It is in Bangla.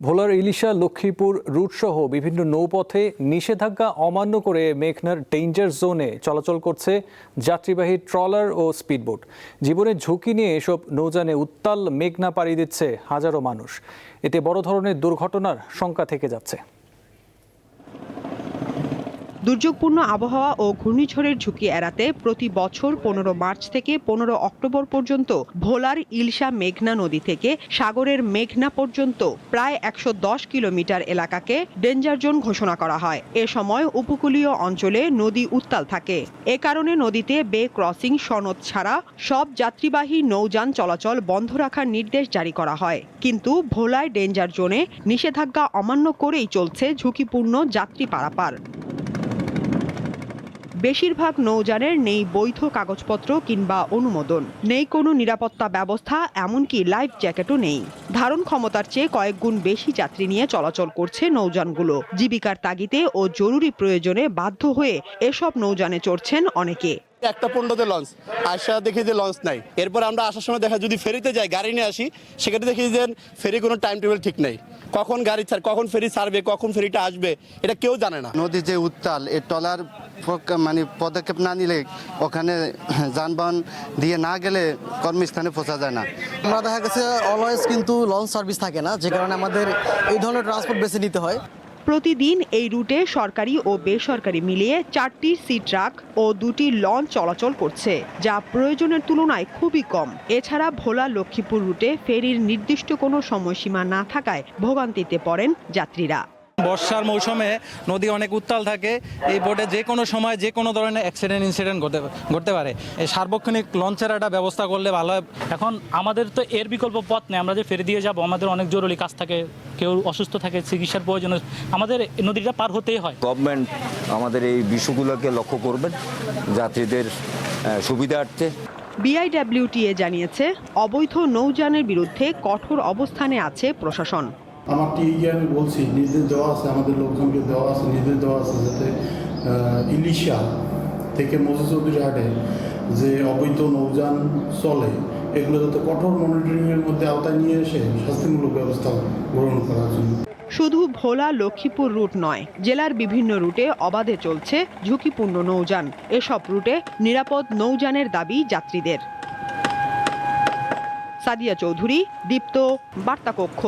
ভোলার ইলিশা লক্ষ্মীপুর রুটসহ বিভিন্ন নৌপথে নিষেধাজ্ঞা অমান্য করে মেঘনার ডেঞ্জার জোনে চলাচল করছে যাত্রীবাহী ট্রলার ও স্পিডবোট। জীবনের ঝুঁকি নিয়ে এসব নৌযানে উত্তাল মেঘনা পাড়ি দিচ্ছে হাজারো মানুষ। এতে বড় ধরনের দুর্ঘটনার শঙ্কা থেকে যাচ্ছে। দুর্যোগপূর্ণ আবহাওয়া ও ঘূর্ণিঝড়ের ঝুঁকি এড়াতে প্রতি বছর 15 মার্চ থেকে 15 অক্টোবর পর্যন্ত ভোলার ইলশা মেঘনা নদী থেকে সাগরের মেঘনা পর্যন্ত প্রায় 110 কিলোমিটার এলাকাকে ডেঞ্জার জোন ঘোষণা করা হয়। এ সময় উপকূলীয় অঞ্চলে নদী উত্তাল থাকে। এ কারণে নদীতে বে ক্রসিং সনদ ছাড়া সব যাত্রীবাহী নৌযান চলাচল বন্ধ রাখার নির্দেশ জারি করা হয়। কিন্তু ভোলায় ডেঞ্জার জোনে নিষেধাজ্ঞা অমান্য করেই চলছে ঝুঁকিপূর্ণ যাত্রী পারাপার। বেশিরভাগ নৌযানের নেই বৈধ কাগজপত্র কিংবা অনুমোদন, নেই কোনো নিরাপত্তা ব্যবস্থা, এমনকি লাইফ জ্যাকেটও নেই। ধারণ ক্ষমতার চেয়ে কয়েক গুণ বেশি যাত্রী নিয়ে চলাচল করছে নৌযানগুলো। জীবিকার তাগিদে ও জরুরি প্রয়োজনে বাধ্য হয়ে এসব নৌযানে চড়ছেন অনেকে। একটা পনেরোতে লঞ্চ আসা দেখি যে লঞ্চ নাই, এরপর আমরা আসার সময় দেখা যদি ফেরিতে যাই গাড়ি নিয়ে আসি, সেখানে দেখি যে ফেরি কোনো টাইম টেবিল ঠিক নেই, কখন গাড়ি কখন ফেরি ছাড়বে, কখন ফেরিটা আসবে এটা কেউ জানে না। নদী যে উত্তাল, এই ট্রলার মানে পদক্ষেপ না নিলে ওখানে যানবাহন দিয়ে না গেলে কর্মস্থানে পৌঁছা যায় না। আমরা দেখা গেছে অলওয়েজ কিন্তু লঞ্চ সার্ভিস থাকে না, যে কারণে আমাদের এই ধরনের ট্রান্সপোর্ট বেছে নিতে হয়। প্রতিদিন এই রুটে সরকারি ও বেসরকারি মিলিয়ে 4টি সি ট্রাক ও 2টি লঞ্চ চলাচল করছে, যা প্রয়োজনের তুলনায় খুবই কম। এছাড়া ভোলা লক্ষ্মীপুর রুটে ফেরির নির্দিষ্ট কোনো সময়সীমা না থাকায় ভোগান্তিতে পড়েন যাত্রীরা। বর্ষার মৌসুমে নদী অনেক উত্তাল থাকে, এই বোটে যে কোনো সময় যে কোনো ধরনের ইনসিডেন্ট ঘটতে পারে। এই সার্বক্ষণিক লঞ্চের একটা ব্যবস্থা করলে ভালো হয়। এখন আমাদের তো এর বিকল্প পথ নেই, আমরা যে ফেরি দিয়ে যাব, আমাদের অনেক জরুরি কাজ থাকে, কেউ অসুস্থ থাকে, চিকিৎসার প্রয়োজন, আমাদের নদীটা পার হতেই হয়। গভর্নমেন্ট আমাদের এই বিষয়গুলোকে লক্ষ্য করবেন, যাত্রীদের সুবিধার্থে। বিআইডব্লিউটিএ জানিয়েছে, অবৈধ নৌযানের বিরুদ্ধে কঠোর অবস্থানে আছে প্রশাসন। আমার টিকে আমি বলছি, নির্দেশ দেওয়া আছে, আমাদের লোকজনকে দেওয়া আছে, নির্দেশ দেওয়া আছে যাতে ইলিশা থেকে মসজিদ চৌধুরী হাটে যে অবৈধ নৌযান চলে এগুলো যাতে কঠোর মনিটরিংয়ের মধ্যে আওতায় নিয়ে এসে শাস্তিমূলক ব্যবস্থা গ্রহণ করার জন্য। শুধু ভোলা লক্ষ্মীপুর রুট নয়, জেলার বিভিন্ন রুটে অবাধে চলছে ঝুঁকিপূর্ণ নৌযান। এসব রুটে নিরাপদ নৌযানের দাবি যাত্রীদের। সাদিয়া চৌধুরী, দীপ্ত, বার্তা কক্ষ।